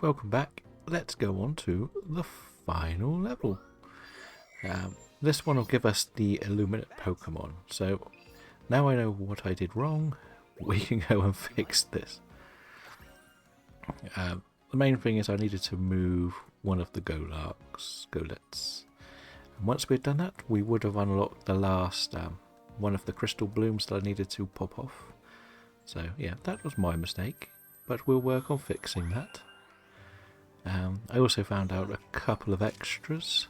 Welcome back. Let's go on to the final level. This one will give us the Illuminate Pokemon. So now I know what I did wrong. We can go and fix this. The main thing is I needed to move one of the Golets. And once we'd done that, we would have unlocked the last one of the crystal blooms that I needed to pop off. So yeah, that was my mistake, but we'll work on fixing that. I also found out a couple of extras.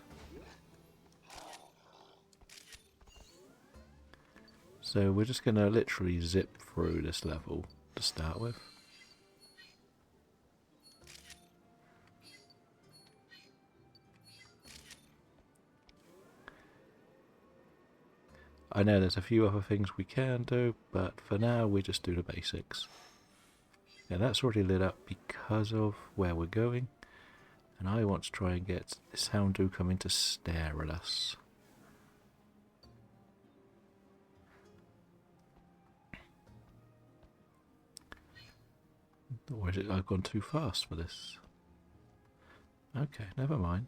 So we're just going to literally zip through this level to start with. I know there's a few other things we can do, but for now we just do the basics. Yeah, that's already lit up because of where we're going. And I want to try and get this Houndoom coming to stare at us. Or is it I've gone too fast for this? Okay, never mind.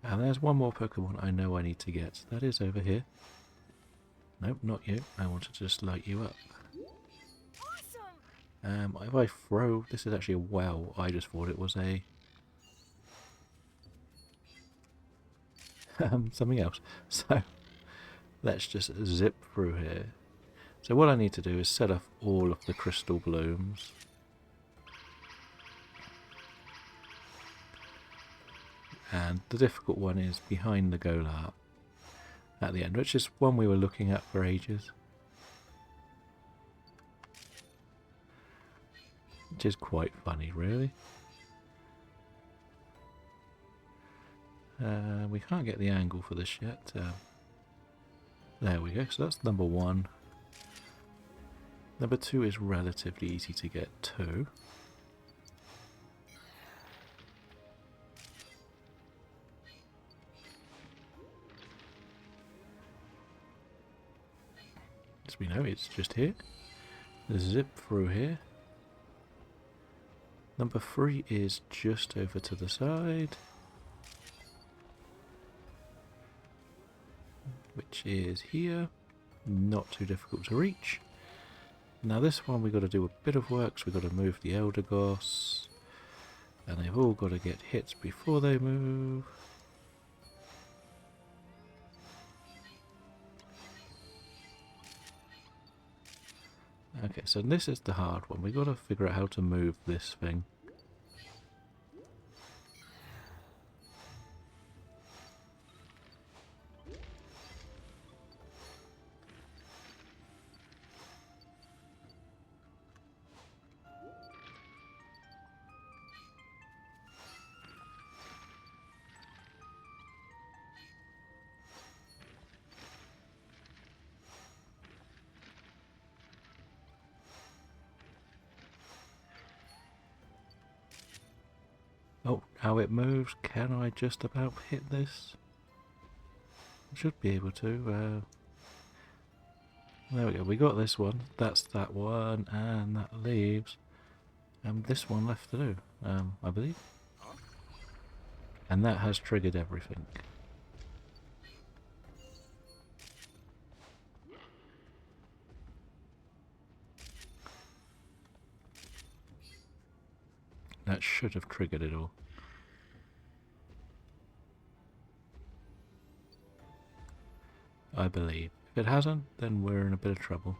And there's one more Pokemon I know I need to get. That is over here. Nope, not you. I wanted to just light you up. If I throw... This is actually a well. I just thought it was a... something else. So, let's just zip through here. So what I need to do is set off all of the crystal blooms. And the difficult one is behind the Golart at the end, which is one we were looking at for ages. Which is quite funny, really. We can't get the angle for this yet. There we go, so that's number one. Number two is relatively easy to get to. As we know, it's just here. Zip through here. Number three is just over to the side, which is here. Not too difficult to reach. Now this one we've got to do a bit of work, so we've got to move the Eldegoss. And they've all got to get hits before they move. Okay, so this is the hard one. We've got to figure out how to move this thing. Oh, how it moves. Can I just about hit this? I should be able to. There we go. We got this one. That's that one. And that leaves this one left to do, I believe. And that has triggered everything. That should have triggered it all. I believe. If it hasn't, then we're in a bit of trouble.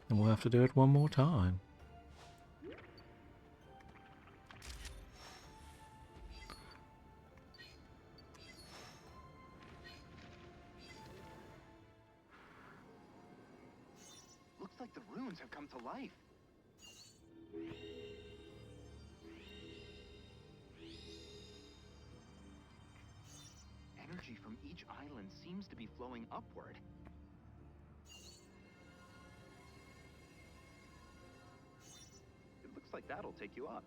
And we'll have to do it one more time. Looks like the runes have come to life. Energy from each island seems to be flowing upward. It looks like that'll take you up.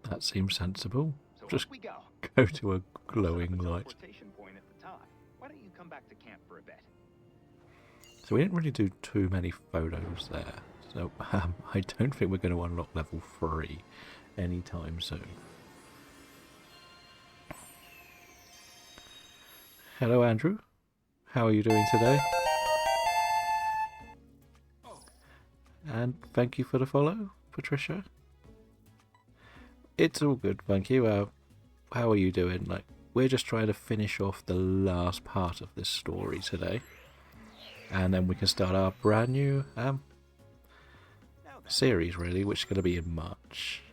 That seems sensible. So So Just up we go. go to a We'll set up glowing a light. teleportation point at the top. Why don't you come back to camp for a bit? So we didn't really do too many photos there. So I don't think we're going to unlock level 3 anytime soon. Hello, Andrew. How are you doing today? And thank you for the follow, Patricia. It's all good, thank you. How are you doing? Like, we're just trying to finish off the last part of this story today, and then we can start our brand new series, really, which is going to be in March.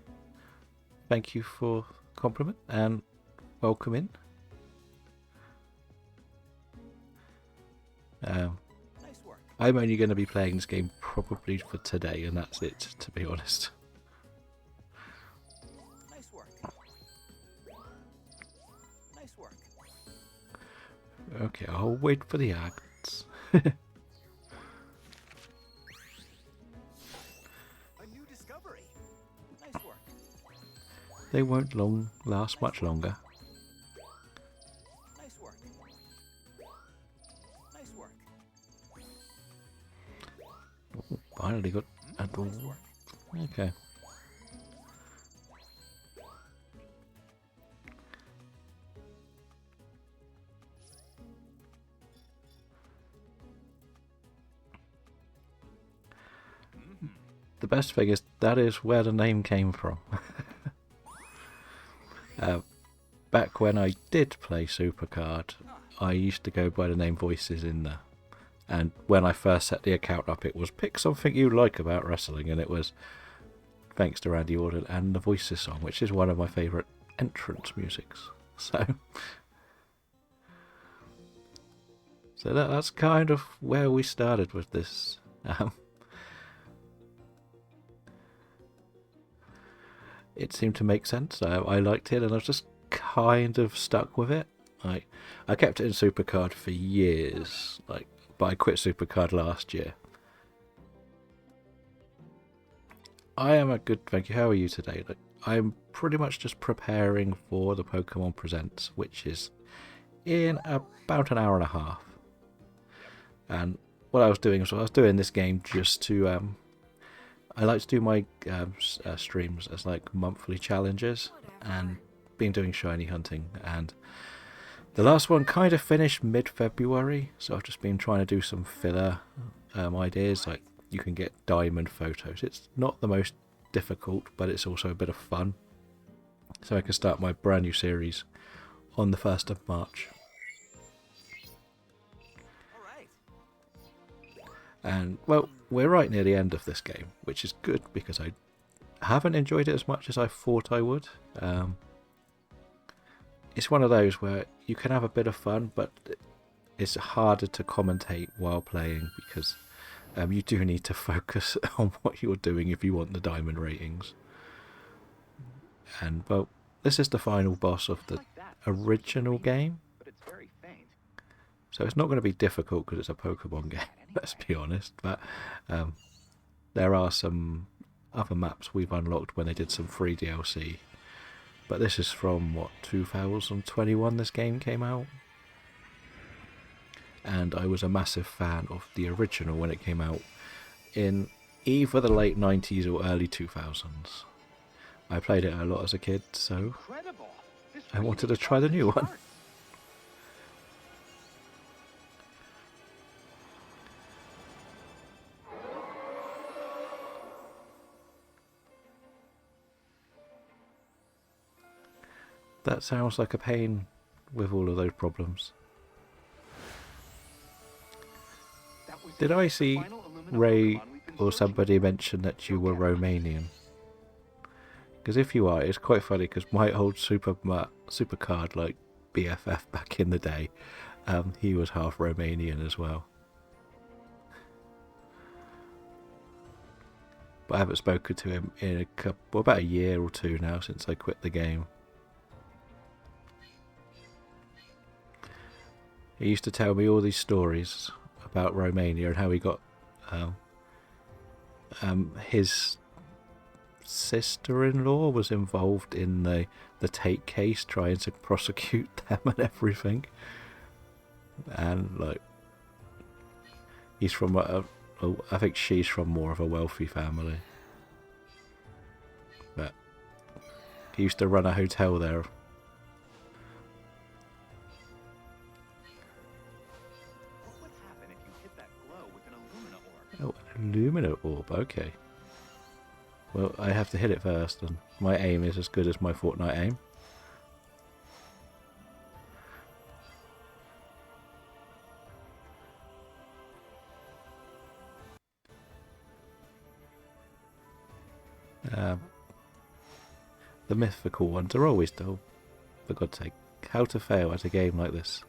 Thank you for the compliment and welcome in. Nice work. I'm only going to be playing this game probably for today, and that's it, to be honest. Nice work. Nice work. Okay, I'll wait for the acts. A new discovery. Nice work. They won't last much longer. Nice work. Nice work. Finally got a door. Nice work. Okay. The best thing is that is where the name came from. Back when I did play Supercard, I used to go by the name Voices in there. And when I first set the account up, it was pick something you like about wrestling, and it was thanks to Randy Orton and the Voices song, which is one of my favourite entrance musics. So that's kind of where we started with this. It seemed to make sense. I liked it, and I was just kind of stuck with it. I kept it in Supercard for years, but I quit Supercard last year. I am a good, thank you. How are you today? I'm pretty much just preparing for the Pokemon Presents, which is in about an hour and a half. And what I was doing was I was doing this game just to I like to do my streams as like monthly challenges, and been doing shiny hunting, and the last one kind of finished mid-February, so I've just been trying to do some filler ideas, like you can get diamond photos. It's not the most difficult, but it's also a bit of fun, so I can start my brand new series on the 1st of March. And, well, we're right near the end of this game, which is good because I haven't enjoyed it as much as I thought I would. It's one of those where you can have a bit of fun, but it's harder to commentate while playing because you do need to focus on what you're doing if you want the diamond ratings. And, well, this is the final boss of the original game. But it's very faint. So it's not going to be difficult because it's a Pokemon game, let's be honest. But there are some other maps we've unlocked when they did some free DLC. But this is from, 2021 this game came out? And I was a massive fan of the original when it came out in either the late 90s or early 2000s. I played it a lot as a kid, so Incredible. This I really wanted to is try the new off the one. charts. That sounds like a pain with all of those problems. That was Did it, I the see final aluminum Ray Pokemon we've been or searching somebody for. mention that you were Romanian? Because if you are, it's quite funny because my old Supercard like BFF back in the day, he was half Romanian as well. But I haven't spoken to him in about a year or two now since I quit the game. He used to tell me all these stories about Romania and how he got his sister-in-law was involved in the Tate case, trying to prosecute them and everything. And like, he's from I think she's from more of a wealthy family, but he used to run a hotel there. What would happen if you hit that glow with an Illumina orb? Oh, an Illumina orb, okay. Well, I have to hit it first, and my aim is as good as my Fortnite aim. The mythical ones are always dull, for God's sake. How to fail at a game like this.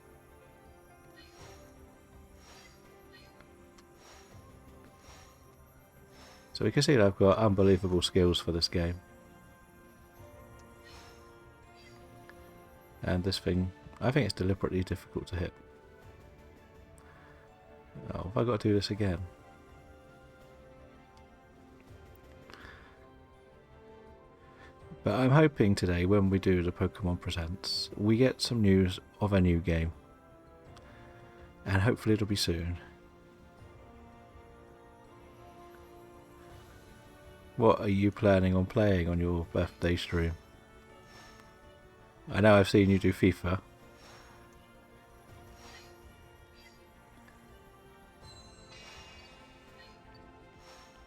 So we can see that I've got unbelievable skills for this game. And this thing, I think it's deliberately difficult to hit. Oh, have I got to do this again? But I'm hoping today, when we do the Pokemon Presents, we get some news of a new game. And hopefully it'll be soon. What are you planning on playing on your birthday stream? I know I've seen you do FIFA.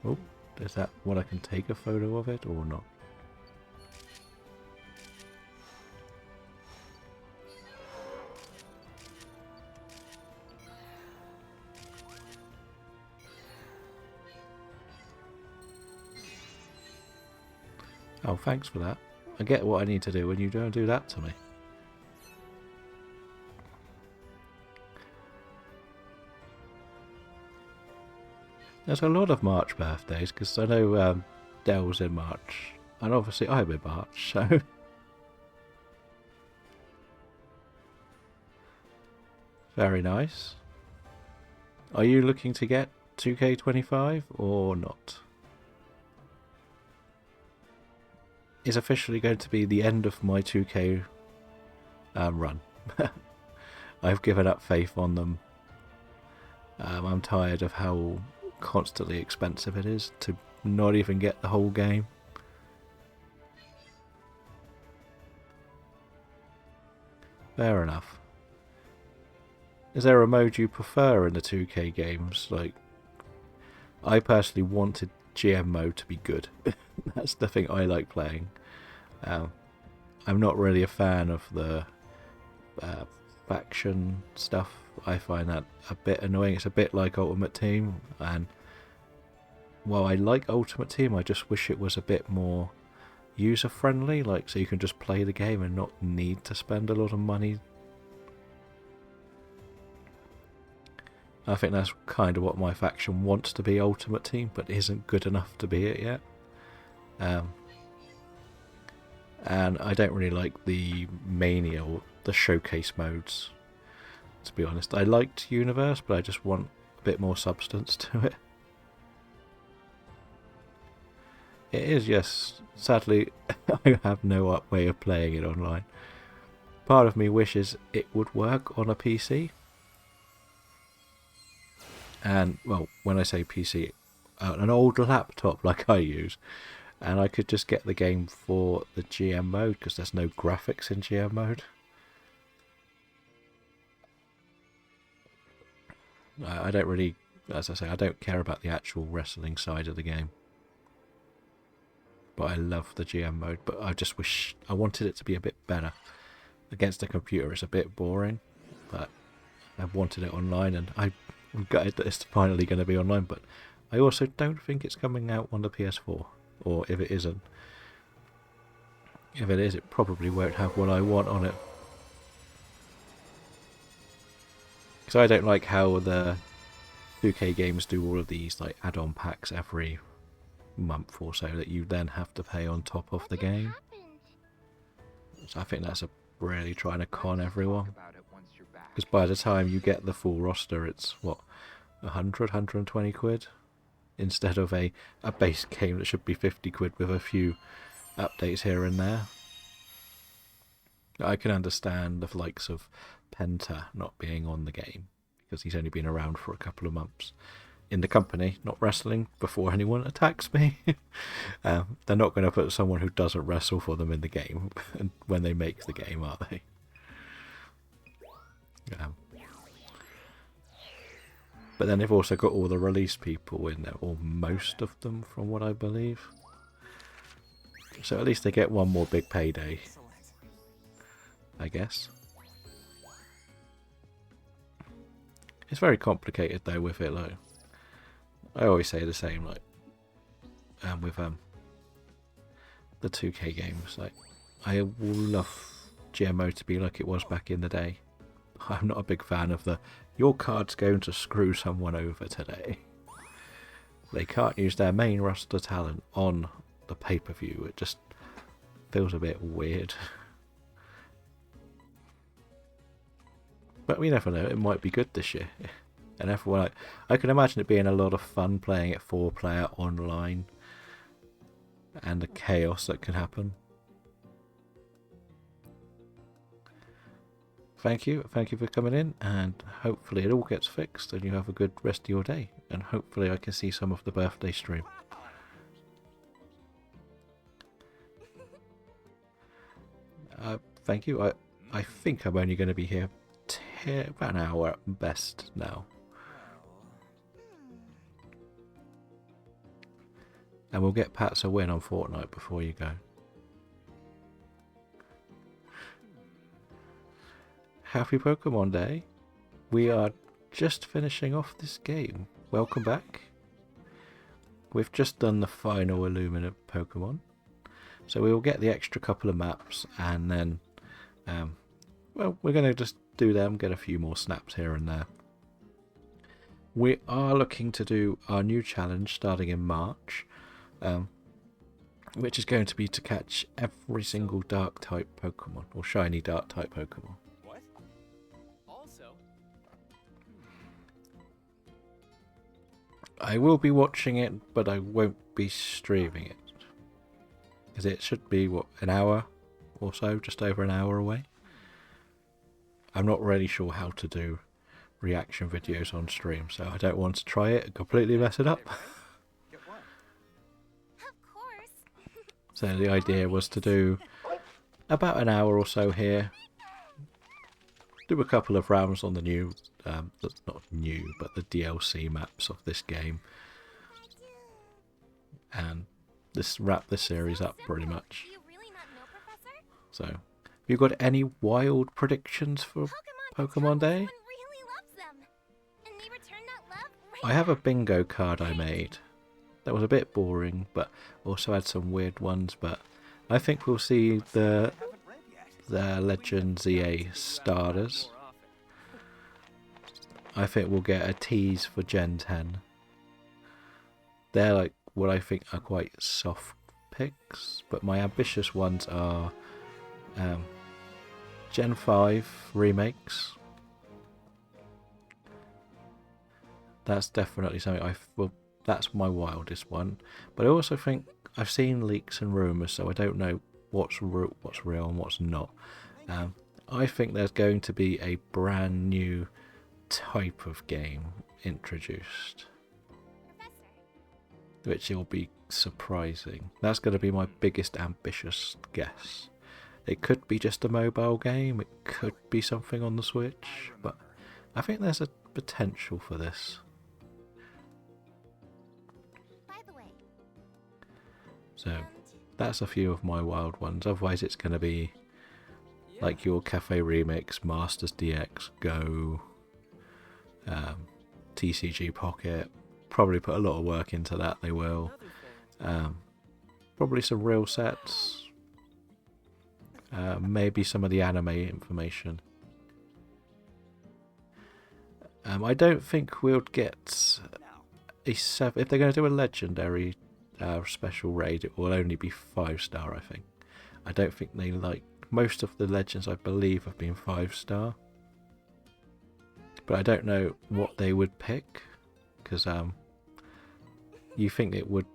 Oh, is that what I can take a photo of it or not? Oh, thanks for that. I get what I need to do when you don't do that to me. There's a lot of March birthdays, because I know Dell's in March, and obviously I'm in March, so... Very nice. Are you looking to get 2K25 or not? Is officially going to be the end of my 2K run. I've given up faith on them. I'm tired of how constantly expensive it is to not even get the whole game. Fair enough. Is there a mode you prefer in the 2K games? Like, I personally wanted GM mode to be good. That's the thing I like playing. I'm not really a fan of the faction stuff. I find that a bit annoying. It's a bit like Ultimate Team, and while I like Ultimate Team, I just wish it was a bit more user friendly, like so you can just play the game and not need to spend a lot of money. I think that's kind of what my faction wants to be Ultimate Team, but isn't good enough to be it yet. And I don't really like the Mania or the Showcase modes, to be honest. I liked Universe, but I just want a bit more substance to it. It is, yes. Sadly, I have no way of playing it online. Part of me wishes it would work on a PC. And, well, when I say PC, an old laptop like I use. And I could just get the game for the GM mode, because there's no graphics in GM mode. I don't really, as I say, I don't care about the actual wrestling side of the game. But I love the GM mode, but I just wish, I wanted it to be a bit better. Against a computer it's a bit boring, but I wanted it online, and I'm gutted that it's finally going to be online, but I also don't think it's coming out on the PS4. Or if it isn't, if it is, it probably won't have what I want on it. Because I don't like how the 2K games do all of these like add-on packs every month or so that you then have to pay on top of the game. So I think that's really trying to con everyone. Because by the time you get the full roster, it's what, 100, 120 quid? instead of a base game that should be 50 quid with a few updates here and there. I can understand the likes of Penta not being on the game because he's only been around for a couple of months in the company, not wrestling before anyone attacks me. They're not going to put someone who doesn't wrestle for them in the game when they make the game, are they? But then they've also got all the release people in there, or most of them from what I believe. So at least they get one more big payday, I guess. It's very complicated though with it, like I always say the same, like with the 2K games, like I will love GMO to be like it was back in the day. I'm not a big fan of the your card's going to screw someone over today. They can't use their main roster talent on the pay-per-view. It just feels a bit weird. But we never know, it might be good this year. And everyone, I can imagine it being a lot of fun playing it 4-player online. And the chaos that can happen. Thank you for coming in, and hopefully it all gets fixed and you have a good rest of your day. And hopefully I can see some of the birthday stream. Thank you. I think I'm only going to be here about an hour at best now. And we'll get Pats a win on Fortnite before you go. Happy Pokemon Day. We are just finishing off this game. Welcome back. We've just done the final Illumina Pokemon. So we will get the extra couple of maps and then, well, we're going to just do them, get a few more snaps here and there. We are looking to do our new challenge starting in March, which is going to be to catch every single dark type Pokemon, or shiny dark type Pokemon. What? Also, I will be watching it, but I won't be streaming it. Because it should be, what, an hour or so, just over an hour away. I'm not really sure how to do reaction videos on stream, so I don't want to try it and completely mess it up. get what? Of course. So the idea was to do about an hour or so here, do a couple of rounds on the new, that's not new, but the DLC maps of this game, and wrap this series up pretty much. Do you really not know, Professor? So, have you got any wild predictions for Pokemon Day? Someone really loves them. And they return that love right I have a back. bingo card I made. That was a bit boring, but also had some weird ones. But I think we'll see the Haven't read yet. Legends EA starters. More often. I think we'll get a tease for Gen 10. They're like what I think are quite soft picks, but my ambitious ones are Gen 5 remakes. That's definitely something that's my wildest one. But I also think I've seen leaks and rumours, so I don't know what's real and what's not. I think there's going to be a brand new type of game introduced, Professor, which will be surprising. That's going to be my biggest ambitious guess. It could be just a mobile game, it could be something on the Switch, but I think there's a potential for this. by the way, So and that's a few of my wild ones. Otherwise it's going to be like your Cafe Remix, Masters DX, Go, TCG Pocket. Probably put a lot of work into that, they will. Probably some real sets. Maybe some of the anime information. I don't think we'll get a 7. If they're going to do a legendary special raid, it will only be 5-star, I think. I don't think they like. Most of the legends, I believe, have been 5-star. But I don't know what they would pick, because you think it would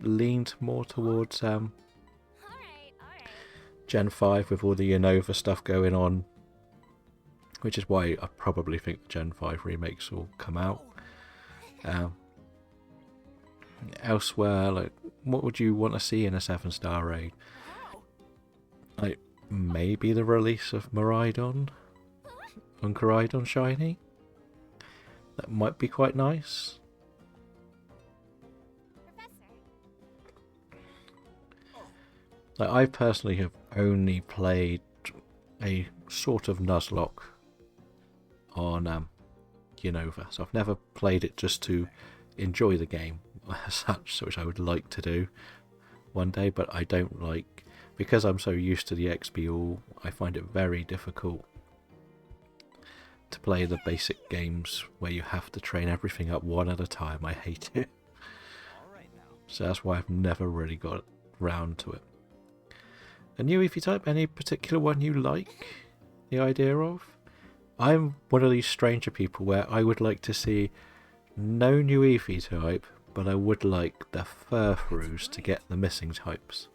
lean more towards Alright. Gen 5 with all the Unova stuff going on, which is why I probably think the Gen 5 remakes will come out. Elsewhere, like, what would you want to see in a 7-star raid? Like, maybe the release of Miraidon on Koraidon Shiny? That might be quite nice. Professor. Like, I personally have only played a sort of Nuzlocke on Unova, so I've never played it just to enjoy the game as such, which I would like to do one day, but I don't like, because I'm so used to the XP all, I find it very difficult to play the basic games where you have to train everything up one at a time. I hate it. So that's why I've never really got round to it. And you, if you type any particular one you like the idea of? I'm one of these stranger people where I would like to see no new Eevee type, but I would like the Furfroos to get the missing types.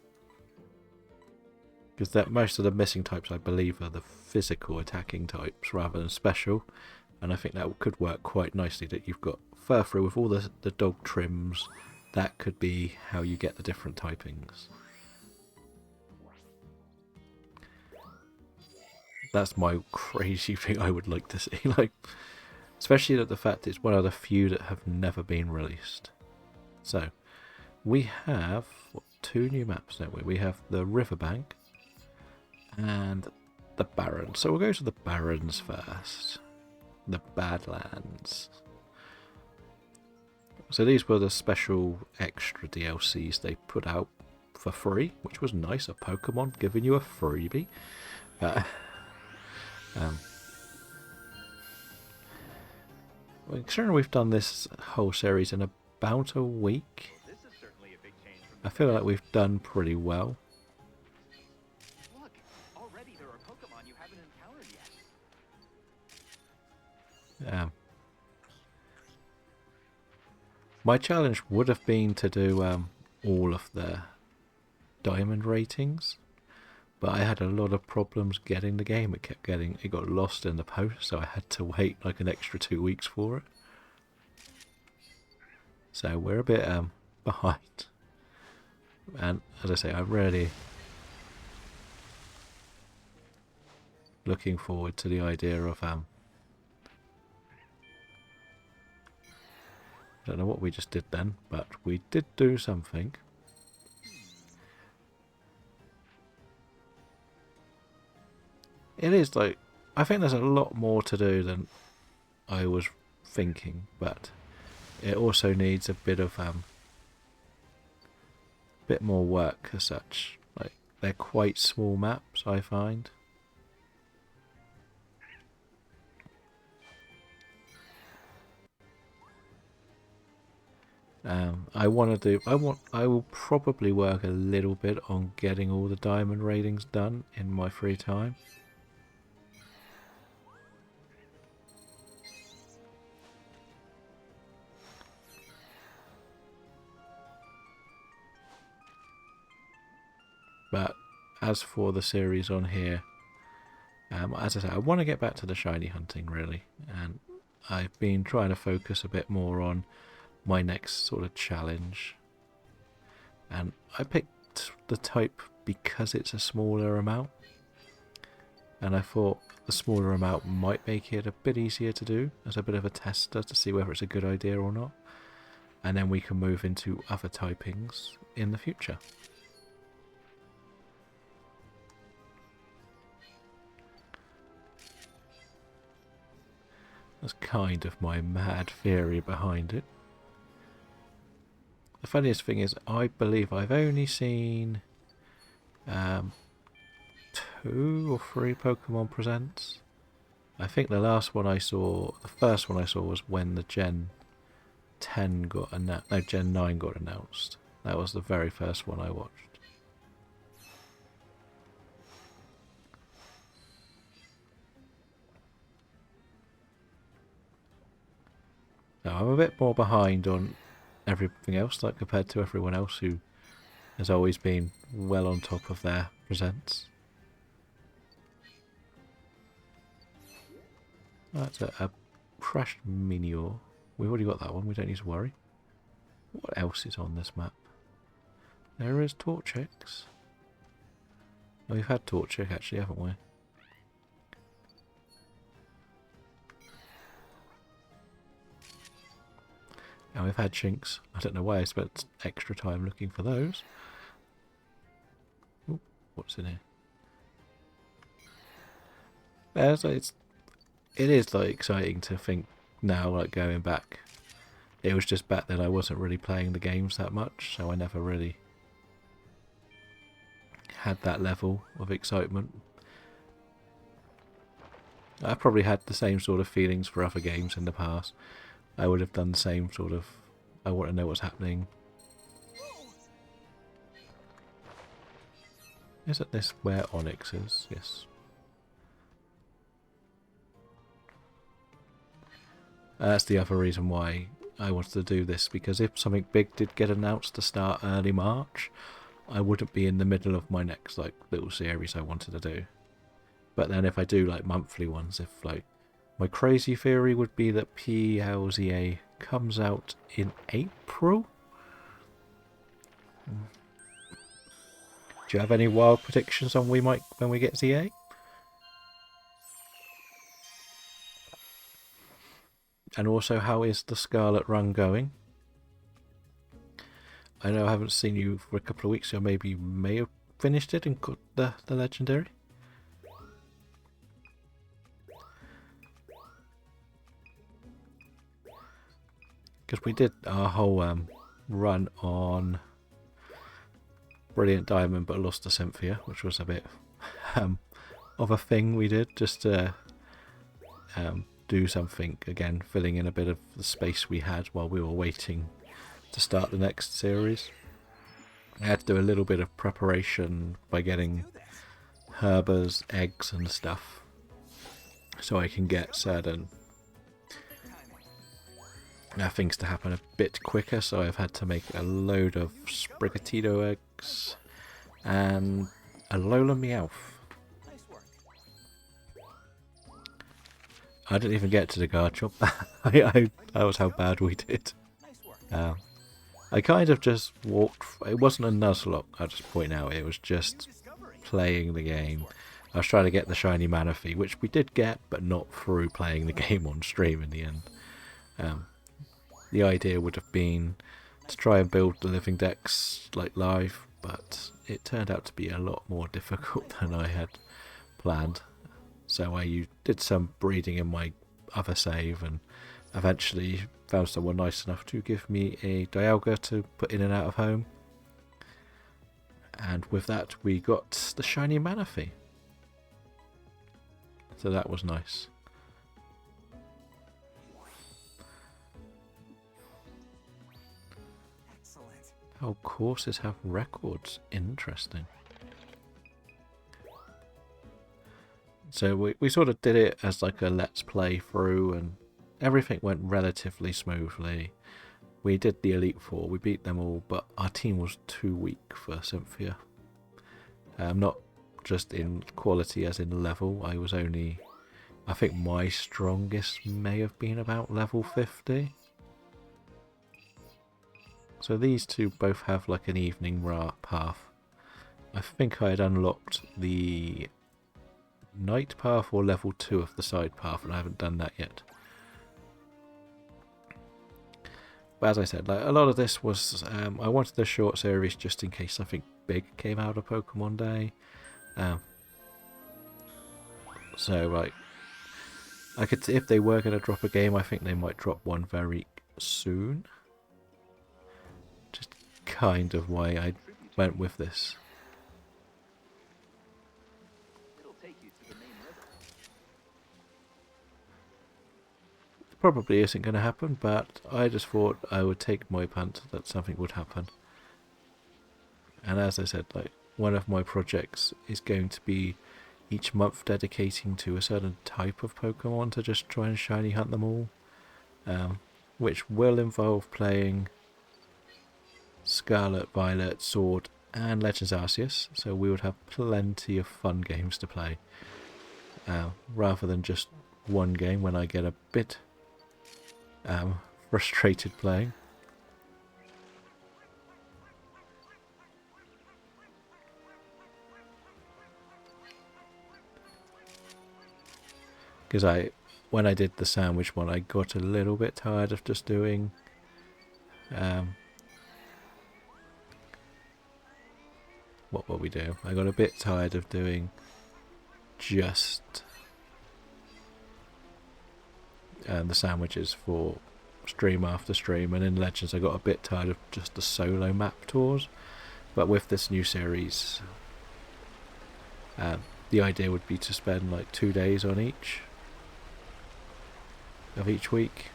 Because that most of the missing types, I believe, are the physical attacking types rather than special. And I think that could work quite nicely, that you've got Furfrou with all the dog trims. That could be how you get the different typings. That's my crazy thing I would like to see. Like, especially that the fact it's one of the few that have never been released. So, we have two new maps, don't we? We have the Riverbank and the Barrens. So we'll go to the Barrens first. The Badlands. So these were the special extra DLCs they put out for free, which was nice. A Pokemon giving you a freebie. Considering we've done this whole series in about a week, This is certainly a big change from I feel like we've done pretty well. Look, already there are Pokemon you haven't encountered yet. My challenge would have been to do all of the diamond ratings, but I had a lot of problems getting the game. It got lost in the post, so I had to wait like an extra 2 weeks for it. So we're a bit behind. And as I say, I'm really looking forward to the idea of I don't know what we just did then, but we did do something. It is like, I think there's a lot more to do than I was thinking, but it also needs a bit of bit more work as such. Like, they're quite small maps, I find. I will probably work a little bit on getting all the diamond ratings done in my free time. But as for the series on here, as I say, I want to get back to the shiny hunting really, and I've been trying to focus a bit more on my next sort of challenge. And I picked the type because it's a smaller amount, and I thought the smaller amount might make it a bit easier to do as a bit of a tester to see whether it's a good idea or not, and then we can move into other typings in the future. That's kind of my mad theory behind it. The funniest thing is, I believe I've only seen 2 or 3 Pokemon Presents. I think the first one I saw was when the Gen 10 got announced. No, Gen 9 got announced. That was the very first one I watched. Now, I'm a bit more behind on everything else, like compared to everyone else who has always been well on top of their presents. That's a crashed meteor. We've already got that one, we don't need to worry. What else is on this map? There is Torchic. Oh, we've had Torchic actually, haven't we? And we've had Chinks. I don't know why I spent extra time looking for those. Ooh, what's in here? Yeah, so it is like exciting to think now, like going back. It was just back then I wasn't really playing the games that much, so I never really had that level of excitement. I probably had the same sort of feelings for other games in the past. I would have done the same sort of, I want to know what's happening. Isn't this where Onyx is? Yes. That's the other reason why I wanted to do this, because if something big did get announced to start early March, I wouldn't be in the middle of my next like little series I wanted to do. But then if I do like monthly ones, if like my crazy theory would be that PLZA comes out in April. Do you have any wild predictions on when we get ZA? And also, how is the Scarlet run going? I know I haven't seen you for a couple of weeks, so maybe you may have finished it and got the legendary. Because we did our whole run on Brilliant Diamond, but lost to Cynthia, which was a bit of a thing we did, just to do something again, filling in a bit of the space we had while we were waiting to start the next series. I had to do a little bit of preparation by getting Herber's eggs and stuff, so I can get certain things to happen a bit quicker. So I've had to make a load of Sprigatito eggs and a Lola Meowth. I didn't even get to the Garchomp. That was how bad we did. I kind of just walked. It wasn't a Nuzlocke, I'll just point out. It was just playing the game. I was trying to get the shiny Manaphy, which we did get, but not through playing the game on stream in the end. The idea would have been to try and build the living decks like live, but it turned out to be a lot more difficult than I had planned. So I did some breeding in my other save and eventually found someone nice enough to give me a Dialga to put in and out of home. And with that we got the shiny Manaphy. So that was nice. Excellent. How courses have records. Interesting. So we sort of did it as like a let's play through, and everything went relatively smoothly. We did the Elite Four, we beat them all, but our team was too weak for Cynthia. Not just in quality as in level. I think my strongest may have been about level 50. So these two both have like an evening path. I think I had unlocked the night path or level 2 of the side path, and I haven't done that yet. But as I said, like a lot of this was I wanted a short series just in case something big came out of Pokemon Day. So like I could, if they were going to drop a game, I think they might drop one very soon. Just kind of why I went with this. Probably isn't going to happen, but I just thought I would take my punt that something would happen. And as I said, like one of my projects is going to be each month dedicating to a certain type of Pokemon to just try and shiny hunt them all, which will involve playing Scarlet, Violet, Sword, and Legends Arceus, so we would have plenty of fun games to play, rather than just one game when I get a bit frustrated playing. Because when I did the sandwich one, I got a little bit tired of just doing what will we do? I got a bit tired of doing just the sandwiches for stream after stream, and in Legends I got a bit tired of just the solo map tours. But with this new series, the idea would be to spend like 2 days on each of each week.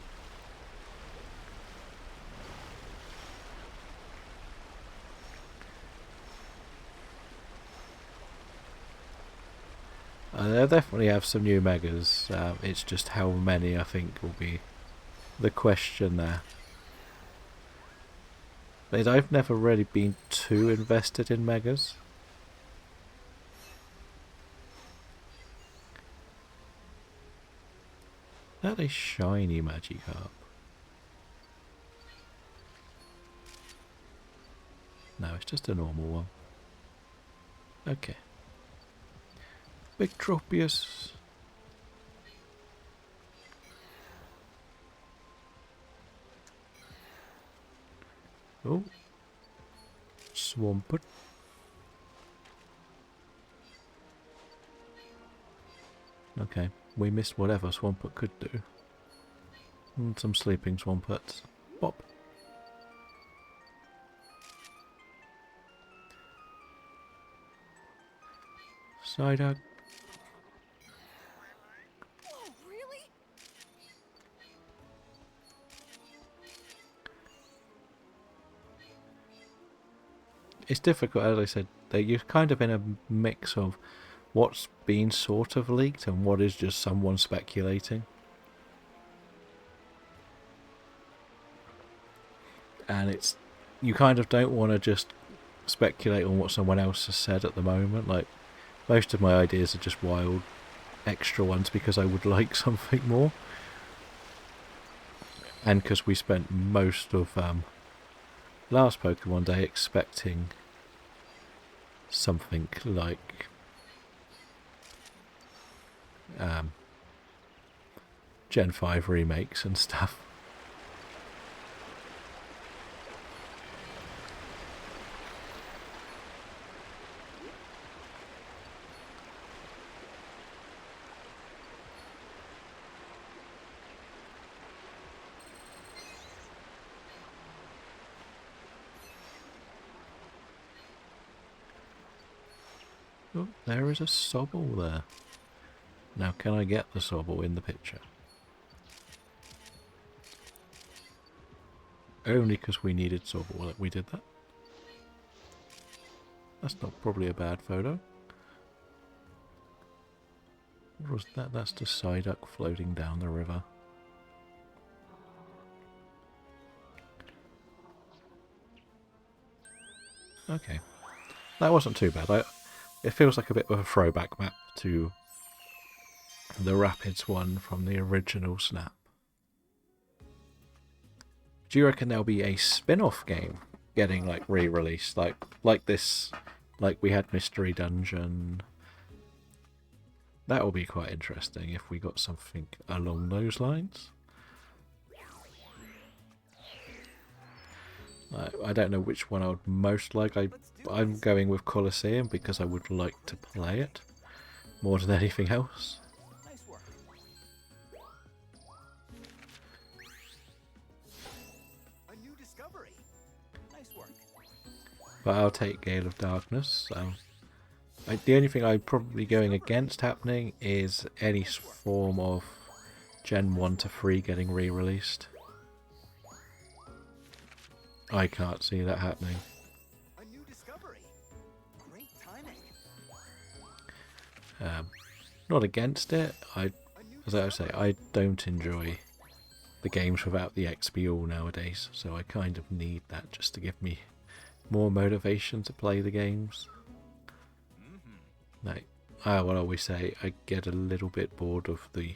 They'll definitely have some new megas. It's just how many, I think, will be the question there. But I've never really been too invested in megas. That is shiny Magikarp. No, it's just a normal one. Okay. Big Tropius. Oh. Swampert. Okay, we missed whatever Swampert could do. And some sleeping Swamperts. Bop. Psyduck. Oh, really? It's difficult, as I said. You're kind of in a mix of what's been sort of leaked and what is just someone speculating. And it's, you kind of don't want to just speculate on what someone else has said at the moment. Like, most of my ideas are just wild extra ones because I would like something more. And because we spent most of last Pokemon Day expecting something like Gen 5 remakes and stuff. Oh, there is a Sobble there. Now, can I get the Sobble in the picture? Only because we needed Sobble that we did that. That's not probably a bad photo. What was that? That's just Psyduck floating down the river. Okay. That wasn't too bad. It feels like a bit of a throwback map to the Rapids one from the original Snap. Do you reckon there'll be a spin-off game getting like re-released, like this, like we had Mystery Dungeon? That will be quite interesting if we got something along those lines. I don't know which one I would most like. I'm going with Colosseum because I would like to play it more than anything else. Nice work. A new discovery. Nice work. But I'll take Gale of Darkness. The only thing I'm probably going against happening is any form of Gen 1 to 3 getting re-released. I can't see that happening. A new discovery. Great timing. Not against it. As I say, I don't enjoy the games without the XP all nowadays, so I kind of need that just to give me more motivation to play the games. Like I will always say, I get a little bit bored of the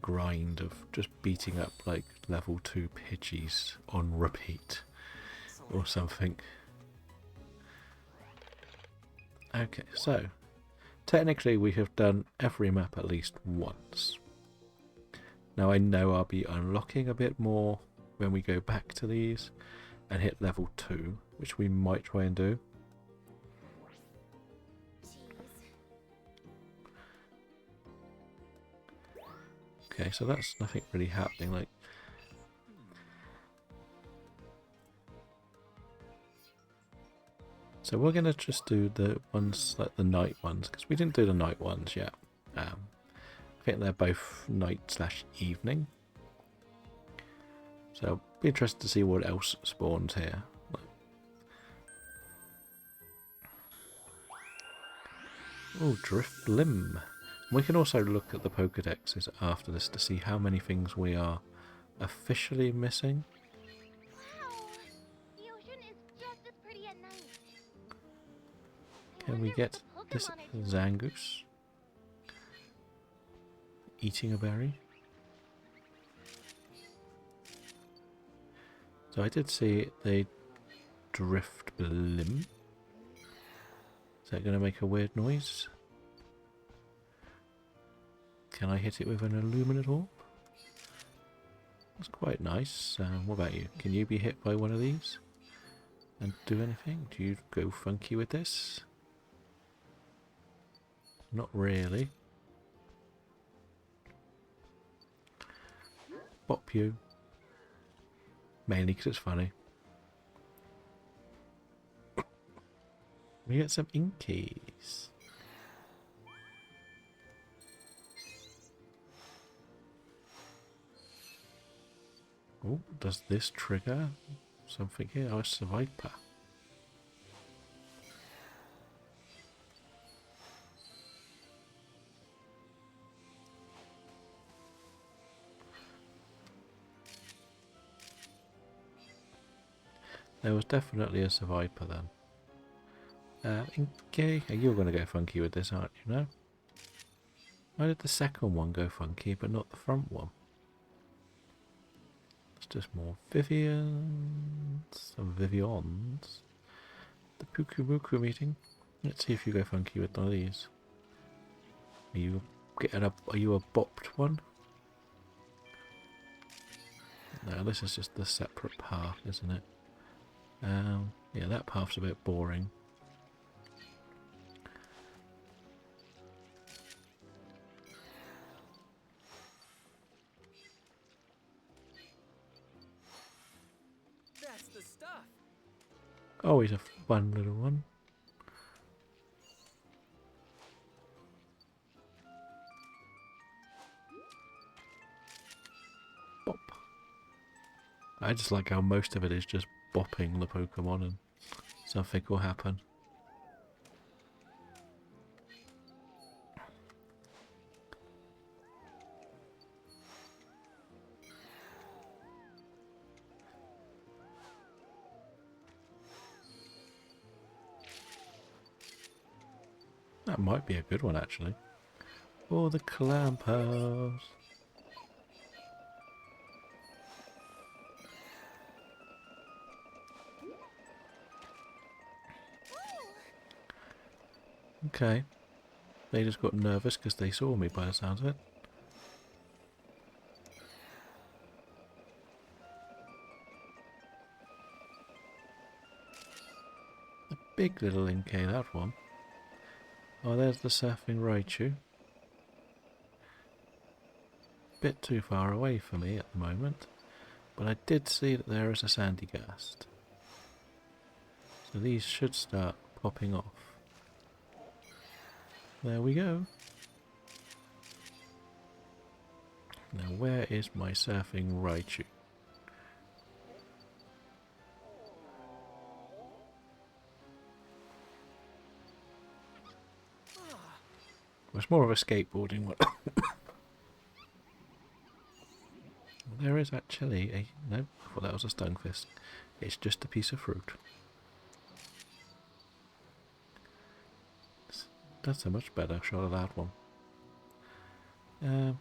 grind of just beating up like level 2 Pidgeys on repeat or something. Okay, so technically we have done every map at least once. Now I know I'll be unlocking a bit more when we go back to these and hit level 2, which we might try and do. Okay, so that's nothing really happening. Like, so we're gonna just do the ones like the night ones because we didn't do the night ones yet. I think they're both night/evening. So be interested to see what else spawns here. Oh, Drifblim. We can also look at the Pokedexes after this to see how many things we are officially missing. Wow! The ocean is just as pretty at night. Can we get this Zangoose eating a berry? So I did see the Drifblim. Is that going to make a weird noise? Can I hit it with an Illuminate Orb? That's quite nice. What about you? Can you be hit by one of these and do anything? Do you go funky with this? Not really. Bop you. Mainly because it's funny. We get some Inkies. Oh, does this trigger something here? Oh, it's a Viper. There was definitely a Viper then. Inky, you're going to go funky with this, aren't you? No? Why did the second one go funky, but not the front one? It's just more Vivians and Vivians. The Pukumuku meeting. Let's see if you go funky with one of these. Are you getting a? Are you a bopped one? No, this is just the separate path, isn't it? Yeah, that path's a bit boring. That's the stuff. Oh, he's a fun little one. Bop. I just like how most of it is just bopping the Pokemon and something will happen. That might be a good one, actually. Or the Clampers. Okay. They just got nervous because they saw me by the sounds of it. A big little Inkay, that one. Oh, there's the Surfing Raichu. Bit too far away for me at the moment. But I did see that there is a Sandygast. So these should start popping off. There we go. Now where is my Surfing Raichu? Well, it's more of a skateboarding one. There is actually a... No, I thought that was a Stunfisk. It's just a piece of fruit. That's a much better shot of that one. Um,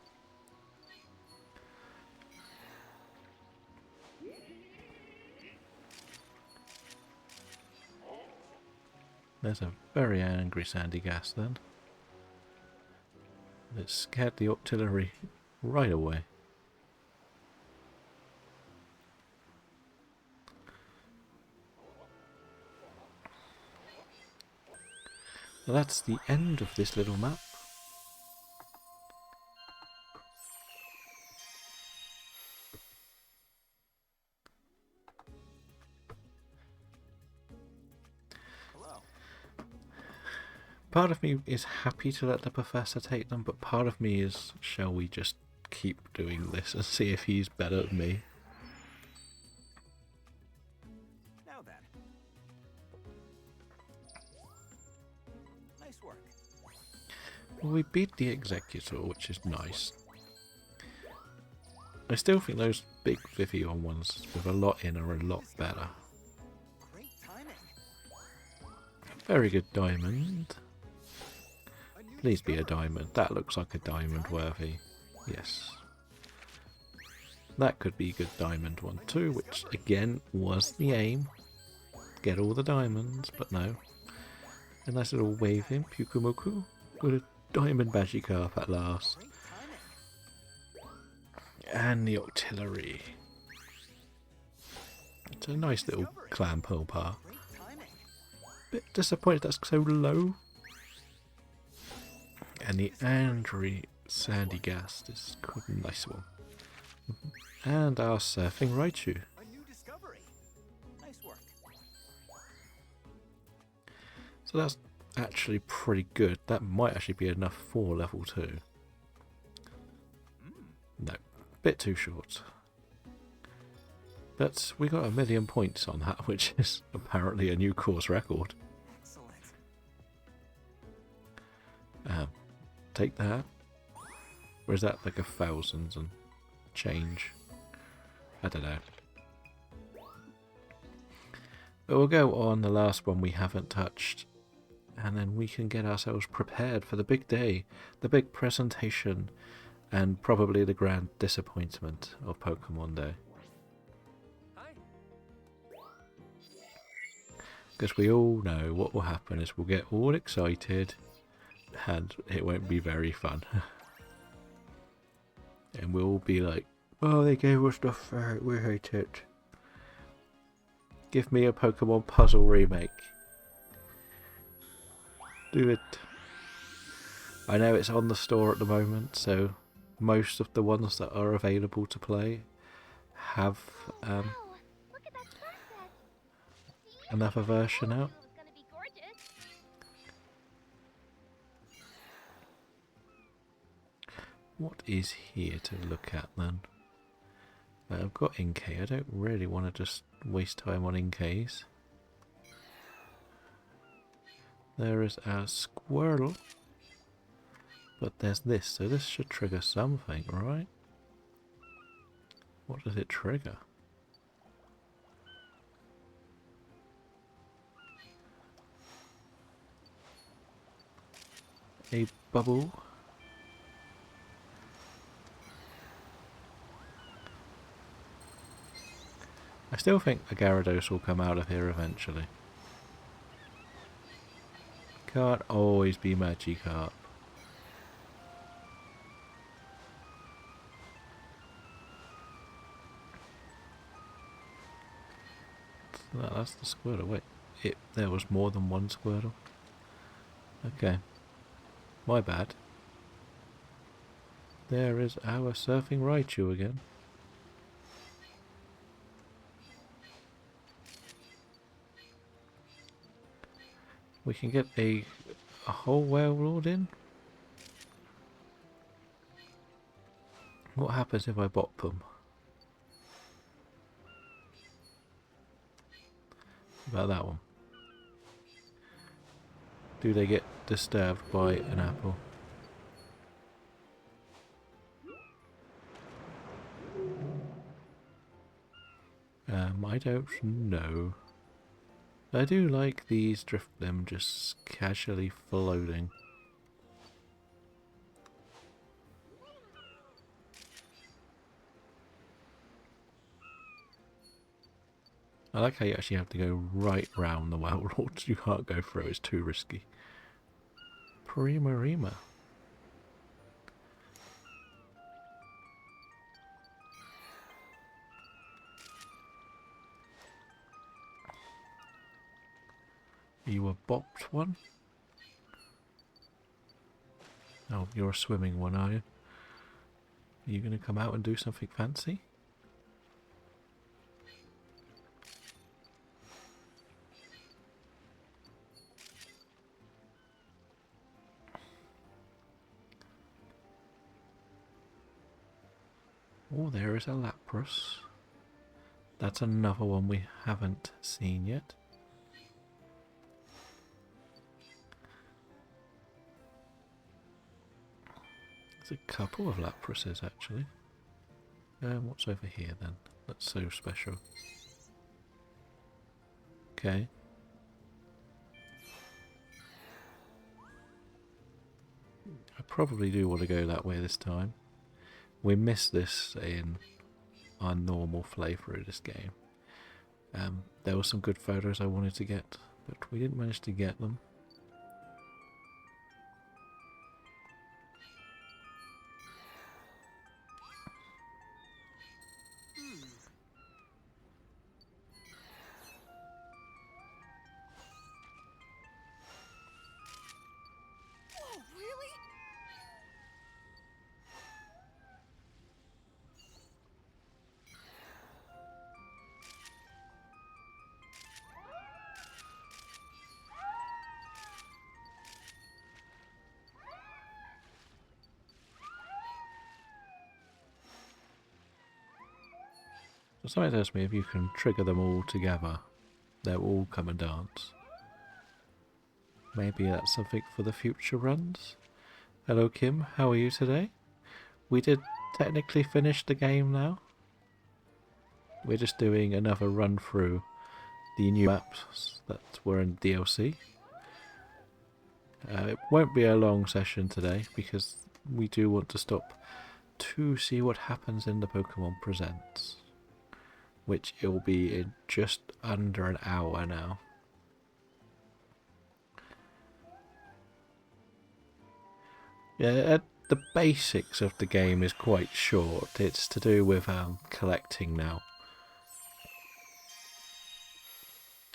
there's a very angry Sandy Gas then. It scared the artillery right away. So that's the end of this little map. Hello. Part of me is happy to let the professor take them, but part of me is, shall we just keep doing this and see if he's better than me? Now then. Nice work. Well, we beat the Executor, which is nice. I still think those big Vivian ones with a lot in are a lot better. Great timing. Very good diamond. A new Please be a discovery. diamond. That looks like a diamond worthy. Yes. That could be a good diamond one too, which again was the aim. Get all the diamonds, but no. A nice little waving Pukumuku with a diamond Magikarp at last. Great timing. And the artillery. It's a nice little clam pearl par. Great timing. Bit disappointed that's so low. And the Andrew Sandy Gas is a nice one. And our Surfing Raichu. A new discovery. Nice work. So that's actually pretty good. That might actually be enough for level 2. No, bit too short. But we got 1,000,000 points on that, which is apparently a new course record. Excellent. Take that. Or is that like 1,000 and change? I don't know. But we'll go on the last one we haven't touched. And then we can get ourselves prepared for the big day. The big presentation. And probably the grand disappointment of Pokemon Day. Hi. Because we all know what will happen is we'll get all excited. And it won't be very fun. And we'll be like, oh, they gave us the fight, we hate it. Give me a Pokemon Puzzle remake. Do it. I know it's on the store at the moment, so most of the ones that are available to play have Wow, look at that sunset. See? another version out. It was gonna be gorgeous. What is here to look at then? I've got Inkay. I don't really want to just waste time on Inkays. There is our Squirtle. But there's this, so this should trigger something, right? What does it trigger? A bubble. I still think a Gyarados will come out of here eventually. Can't always be Magikarp. No, that's the Squirtle. Wait, there was more than one Squirtle. Okay, my bad. There is our Surfing Raichu again. We can get a whole Wailord in. What happens if I bop them? About that one. Do they get disturbed by an apple? I don't know. I do like these Drifblim just casually floating. I like how you actually have to go right round the well lords. You can't go through, it's too risky. Primarima. You a bopped one? Oh, you're a swimming one, are you? Are you going to come out and do something fancy? Oh, there is a Lapras. That's another one we haven't seen yet. There's a couple of Laprases actually. What's over here then? That's so special. Okay. I probably do want to go that way this time. We missed this in our normal playthrough of this game. There were some good photos I wanted to get, but we didn't manage to get them. Whoa, really? So something tells me if you can trigger them all together, they'll all come and dance. Maybe that's something for the future runs. Hello Kim, how are you today? We did technically finish the game now. We're just doing another run through the new maps that were in DLC. It won't be a long session today because we do want to stop to see what happens in the Pokemon Presents, which it will be in just under an hour now. Yeah, the basics of the game is quite short. It's to do with collecting now.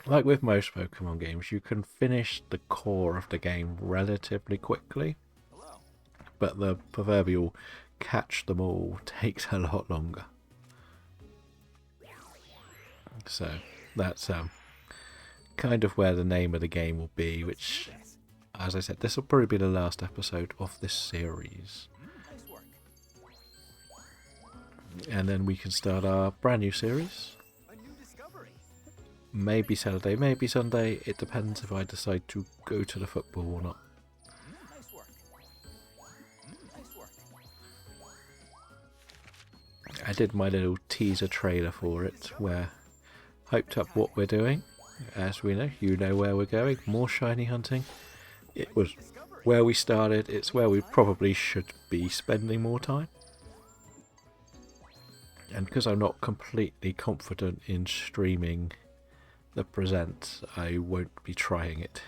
Like with most Pokemon games, you can finish the core of the game relatively quickly, Hello. but the proverbial catch them all takes a lot longer. So that's kind of where the name of the game will be, which, as I said, this will probably be the last episode of this series. Nice work. And then we can start our brand new series. A new discovery. Maybe Saturday, maybe Sunday. It depends if I decide to go to the football or not. Nice work. Nice work. I did my little teaser trailer for it, where hyped up what we're doing. As we know, you know where we're going. More shiny hunting. It was where we started. It's where we probably should be spending more time. And because I'm not completely confident in streaming the present, I won't be trying it.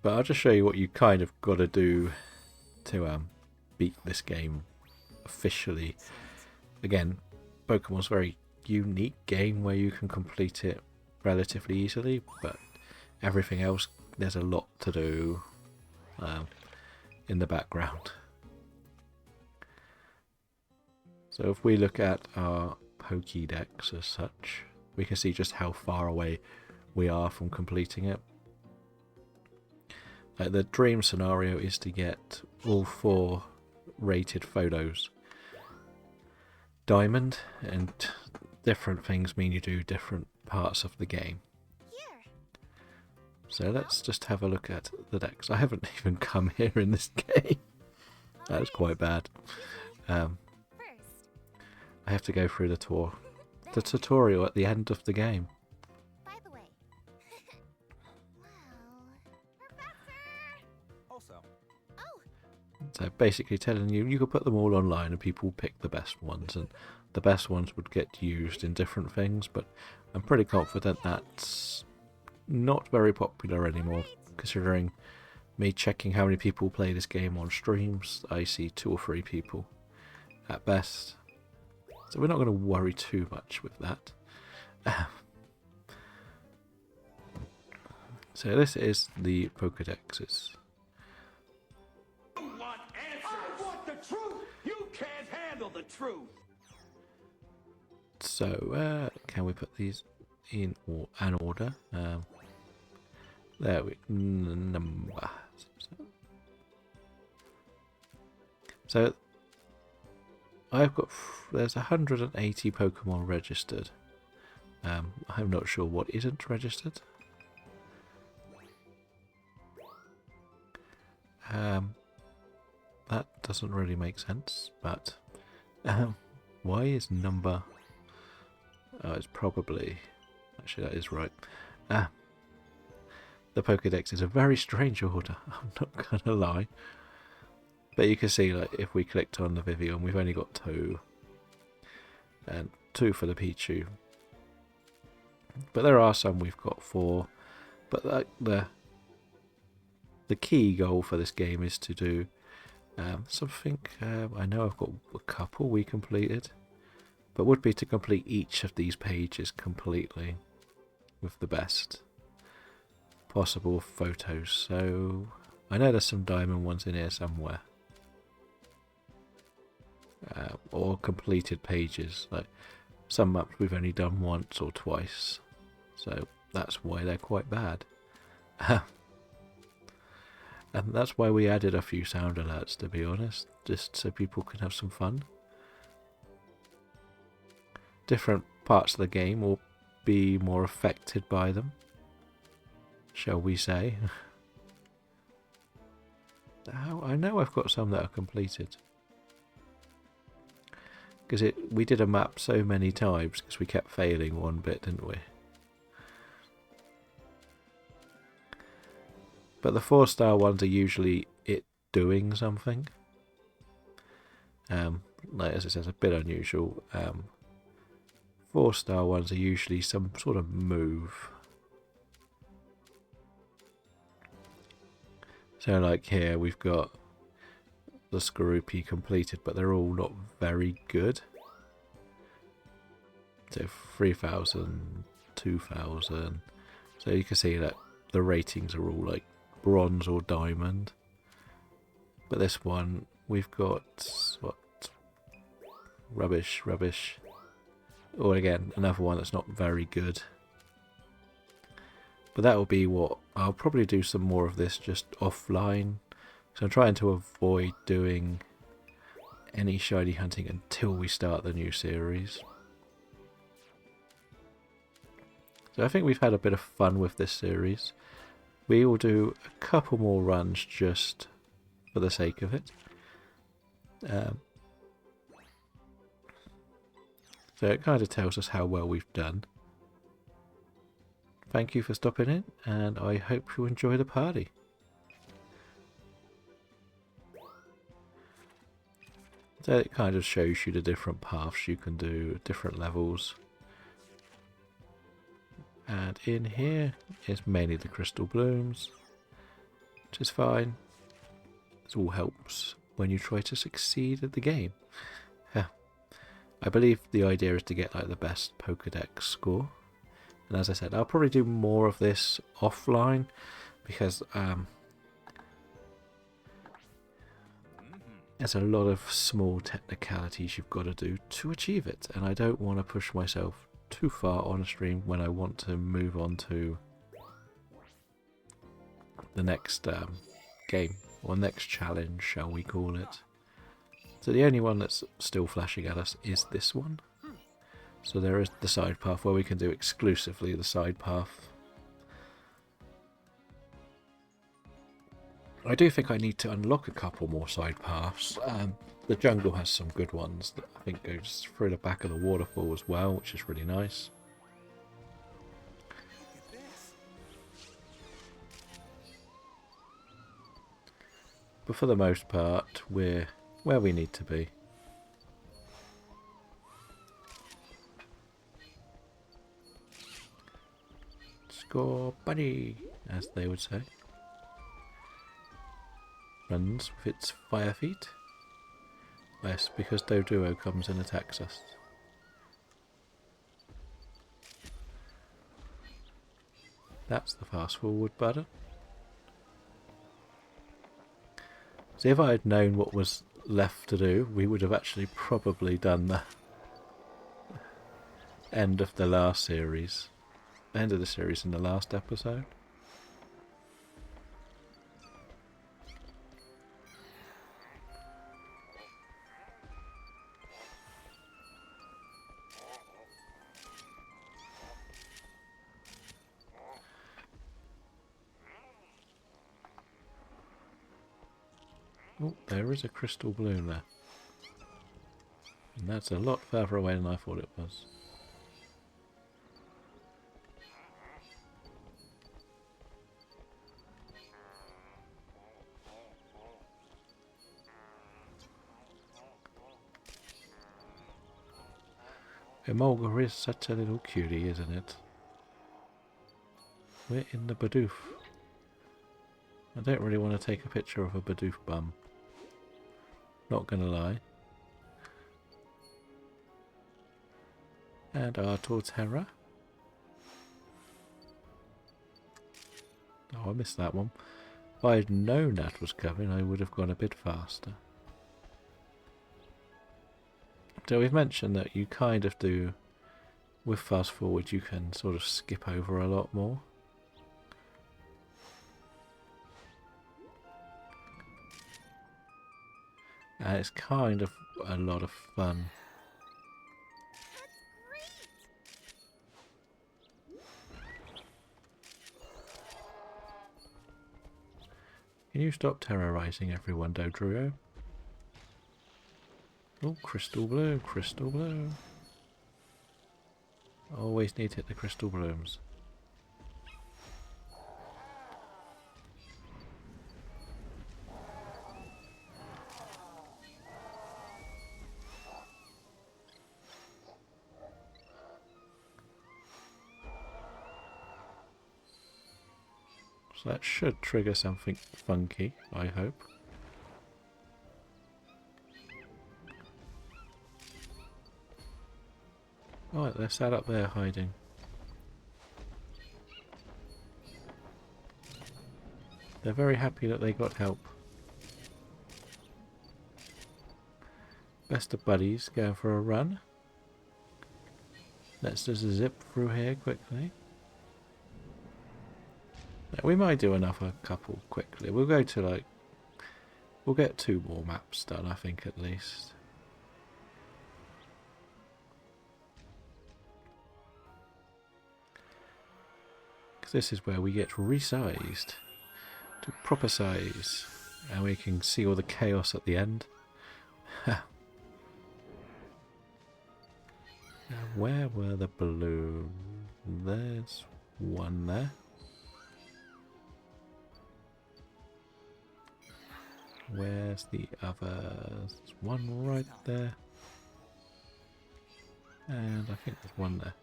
But I'll just show you what you kind of got to do to beat this game officially. Again, Pokemon's a very unique game where you can complete it relatively easily, but everything else, there's a lot to do in the background. So if we look at our Pokédex as such, we can see just how far away we are from completing it. The dream scenario is to get all 4 rated photos diamond, and different things mean you do different parts of the game. Here. So let's just have a look at the decks. I haven't even come here in this game. That was quite bad. First. I have to go through the tutorial at the end of the game. By the way. Wow. Professor! Also, Oh, So basically telling you, you can put them all online and people will pick the best ones, and the best ones would get used in different things, but I'm pretty confident that's not very popular anymore, considering me checking how many people play this game on streams. I see 2 or 3 people at best, so we're not going to worry too much with that. So this is the Pokedexes. I want the truth. You can't handle the truth. So can we put these in an order? There we number. So I've got there's 180 Pokemon registered. I'm not sure what isn't registered. That doesn't really make sense, but why is number... Oh, it's probably... Actually, that is right. The Pokédex is a very strange order, I'm not gonna lie. But you can see, like, if we clicked on the Vivillon, we've only got 2. And 2 for the Pichu. But there are some we've got 4. But like, the key goal for this game is to do something, I know I've got a couple we completed, but would be to complete each of these pages completely with the best possible photos. So I know there's some diamond ones in here somewhere, or completed pages. Like some maps we've only done once or twice, so that's why they're quite bad. And that's why we added a few sound alerts, to be honest, just so people can have some fun. Different parts of the game will be more affected by them, shall we say. I know I've got some that are completed. Because we did a map so many times because we kept failing one bit, didn't we? But the 4-star ones are usually it doing something. Like as it says, a bit unusual. 4-star ones are usually some sort of move. So like here we've got the Skorupi completed, but they're all not very good. So 3,000, 2,000. So you can see that the ratings are all like bronze or diamond. But this one we've got what? Rubbish. Or again, another one that's not very good. But that will be what I'll probably do some more of this just offline. So I'm trying to avoid doing any shiny hunting until we start the new series. So I think we've had a bit of fun with this series. We will do a couple more runs just for the sake of it. So it kind of tells us how well we've done. Thank you for stopping in, and I hope you enjoy the party. So it kind of shows you the different paths you can do, different levels. And in here is mainly the crystal blooms, which is fine. It all helps when you try to succeed at the game. Yeah. I believe the idea is to get like the best Pokédex score. And as I said, I'll probably do more of this offline because there's a lot of small technicalities you've got to do to achieve it, and I don't want to push myself too far on a stream when I want to move on to the next game, or next challenge, shall we call it. So the only one that's still flashing at us is this one. So there is the side path where we can do exclusively the side path. I do think I need to unlock a couple more side paths. The jungle has some good ones that I think goes through the back of the waterfall as well, which is really nice. But for the most part, we're where we need to be. Score buddy, as they would say. Runs with its fire feet. Yes, because Doduo comes and attacks us. That's the fast forward button. So if I had known what was left to do, we would have actually probably done the end of the last series. End of the series in the last episode. Oh, there is a crystal bloom there. And that's a lot further away than I thought it was. Emolga is such a little cutie, isn't it? We're in the Bidoof. I don't really want to take a picture of a Bidoof bum. Not gonna lie. And our Torterra. Oh, I missed that one. If I had known that was coming, I would have gone a bit faster. So we've mentioned that you kind of do, with fast forward, you can sort of skip over a lot more. And it's kind of a lot of fun. Can you stop terrorizing everyone, Dodrio? Oh, crystal blue, crystal blue. Always need to hit the crystal blooms. So that should trigger something funky, I hope. Alright, they're sat up there hiding. They're very happy that they got help. Best of buddies going for a run. Let's just zip through here quickly. We might do another couple quickly. We'll go to like... We'll get 2 more maps done, I think, at least. Because this is where we get resized to proper size. And we can see all the chaos at the end. Now, where were the balloons? There's one there. Where's the others? There's one right there. And I think there's one there.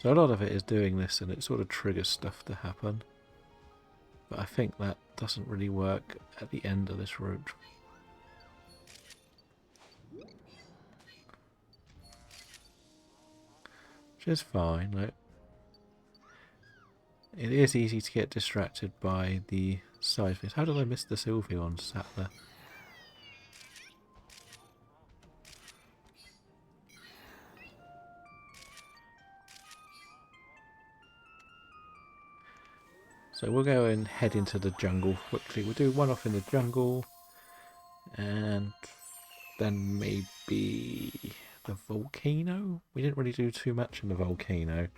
So a lot of it is doing this and it sort of triggers stuff to happen. But I think that doesn't really work at the end of this route. Which is fine. Like, it is easy to get distracted by the side face. How did I miss the Sylveon sat there? So we'll go and head into the jungle quickly. We'll do one off in the jungle. And then maybe the volcano? We didn't really do too much in the volcano.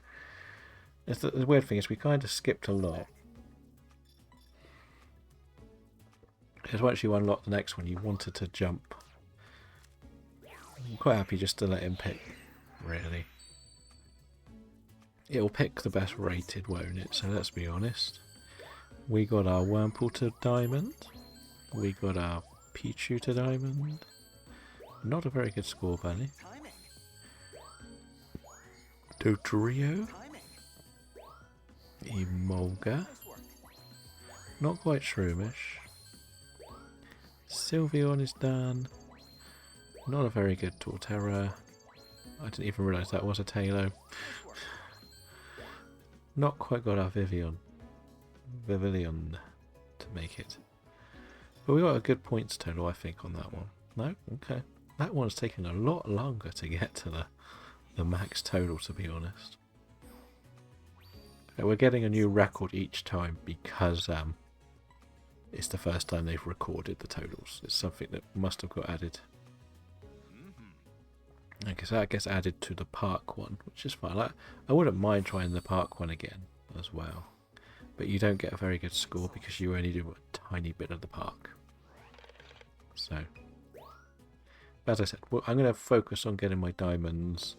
The weird thing is we kind of skipped a lot. Because once you unlock the next one, you wanted to jump. I'm quite happy just to let him pick, really. It'll pick the best rated, won't it? So let's be honest. We got our Wurmple to Diamond. We got our Pichu to Diamond. Not a very good score, Bunny. Emolga. Nice work. Not quite Shroomish. Sylveon is done. Not a very good Torterra. I didn't even realise that was a Tailo. Nice work. Not quite got our Vivillon to make it. But we got a good points total, I think, on that one. No? Okay. That one's taken a lot longer to get to the max total, to be honest. We're getting a new record each time because it's the first time they've recorded the totals. It's something that must have got added. I guess that gets added to the park one, which is fine. I wouldn't mind trying the park one again as well. But you don't get a very good score because you only do a tiny bit of the park. So, as I said, I'm going to focus on getting my diamonds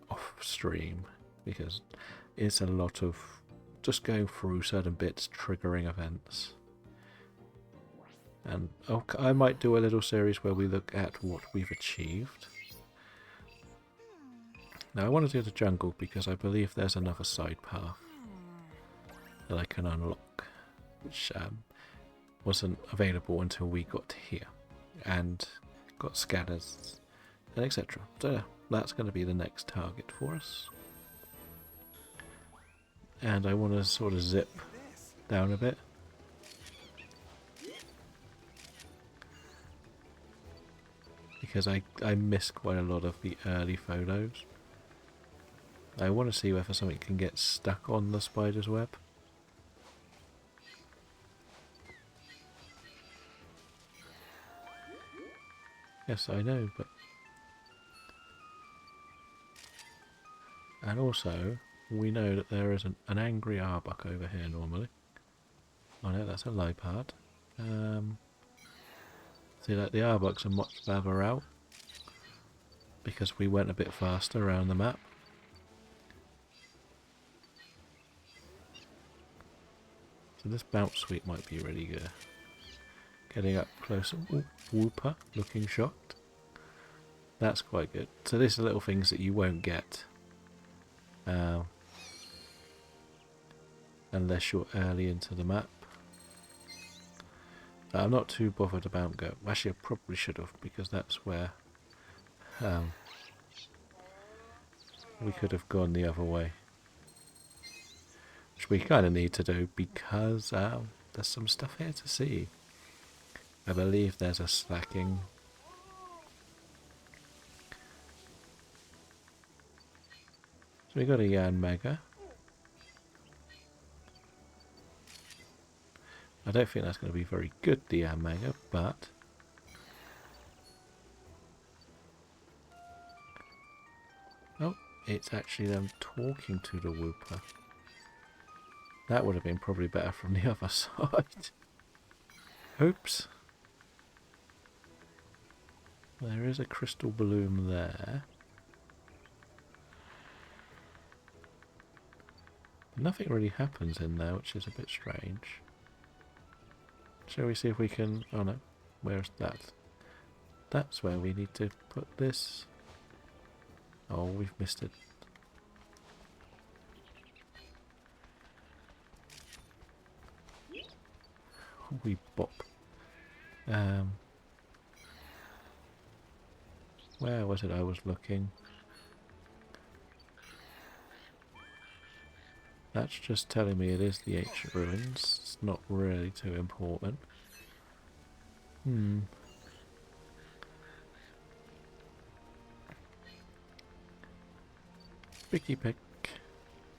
off stream because it's a lot of just going through certain bits, triggering events. And I might do a little series where we look at what we've achieved. Now I want to do the jungle because I believe there's another side path that I can unlock, which wasn't available until we got here and got scatters and etc. So yeah, that's going to be the next target for us. And I want to sort of zip down a bit. Because I missed quite a lot of the early photos. I want to see whether something can get stuck on the spider's web. Yes, I know, but... And also, we know that there is an angry Arbok over here normally. Oh no, that's a Liepard. See, like the Arboks are much further out because we went a bit faster around the map. So this bounce sweep might be really good. Getting up closer. Ooh, Wooper looking shocked. That's quite good. So these are little things that you won't get unless you're early into the map. I'm not too bothered about Go. Actually, I probably should have because that's where we could have gone the other way. Which we kind of need to do because there's some stuff here to see. I believe there's a slacking. So we got a Yanmega. I don't think that's going to be very good, the Yanmega, but oh, it's actually them talking to the Wooper. That would have been probably better from the other side. Oops. There is a crystal bloom there. Nothing really happens in there, which is a bit strange. Shall we see if we can... Oh no, where's that? That's where we need to put this. Oh, we've missed it. We bop. Where was it I was looking? That's just telling me it is the ancient ruins. It's not really too important. Picky Peck.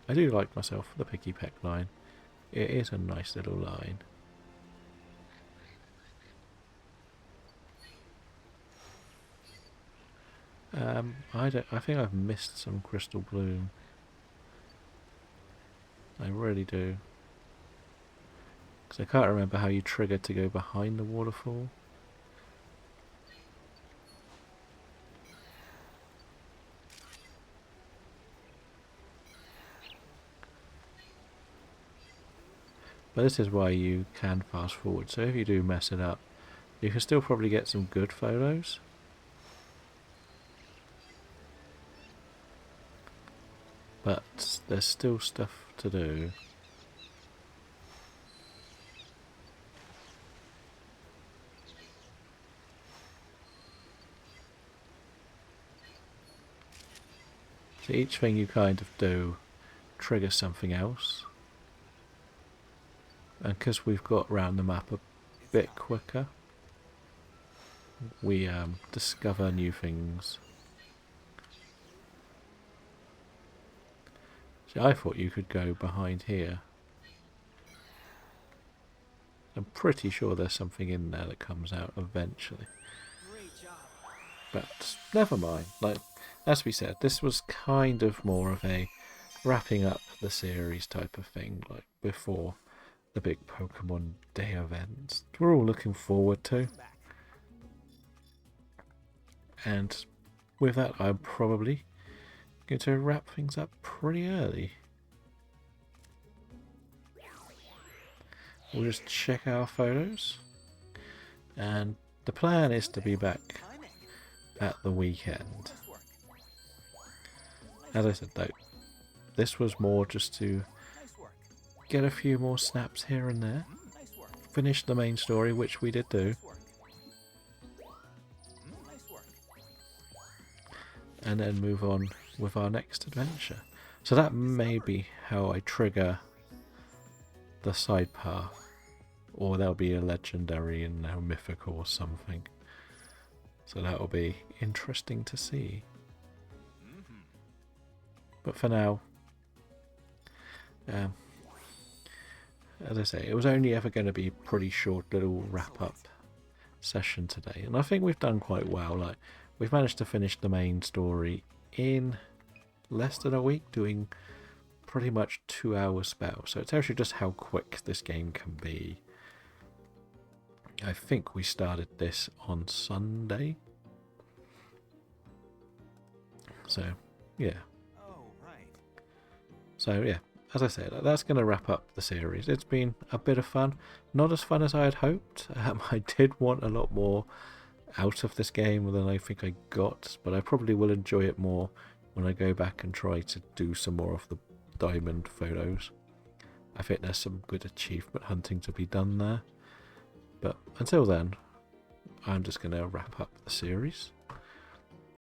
I do like myself the Picky Peck line. It is a nice little line. I think I've missed some Crystal Bloom. I really do. Because I can't remember how you triggered to go behind the waterfall. But this is why you can fast forward. So if you do mess it up, you can still probably get some good photos. but there's still stuff to do. So each thing you kind of do triggers something else. And because we've got round the map a bit quicker, we discover new things. See, I thought you could go behind here. I'm pretty sure there's something in there that comes out eventually. But never mind. Like, as we said, this was kind of more of a wrapping up the series type of thing, like before the big Pokemon Day events. We're all looking forward to. And with that, I'm probably going to wrap things up pretty early. We'll just check our photos. And the plan is to be back at the weekend. As I said though, this was more just to get a few more snaps here and there. Finish the main story, which we did do. And then move on with our next adventure. So that may be how I trigger the side path. Or there'll be a legendary and now mythical or something. So that'll be interesting to see. But for now, as I say, it was only ever going to be a pretty short little wrap-up session today. And I think we've done quite well. Like, we've managed to finish the main story in less than a week, doing pretty much 2 hour spell. So it tells you just how quick this game can be. I think we started this on Sunday. So, yeah. So, yeah, as I said, that's going to wrap up the series. It's been a bit of fun. Not as fun as I had hoped. I did want a lot more out of this game than I think I got, but I probably will enjoy it more when I go back and try to do some more of the diamond photos. I think there's some good achievement hunting to be done there. But until then, I'm just going to wrap up the series.